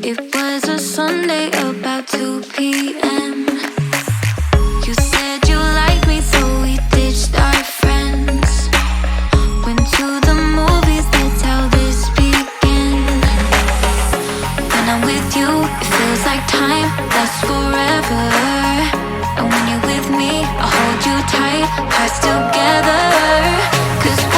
It was a Sunday about 2 p.m. You said you liked me, so we ditched our friends. Went to the movies, that's how this began. When I'm with you, it feels like time lasts forever. And when you're with me, I hold you tight, hearts together. 'Cause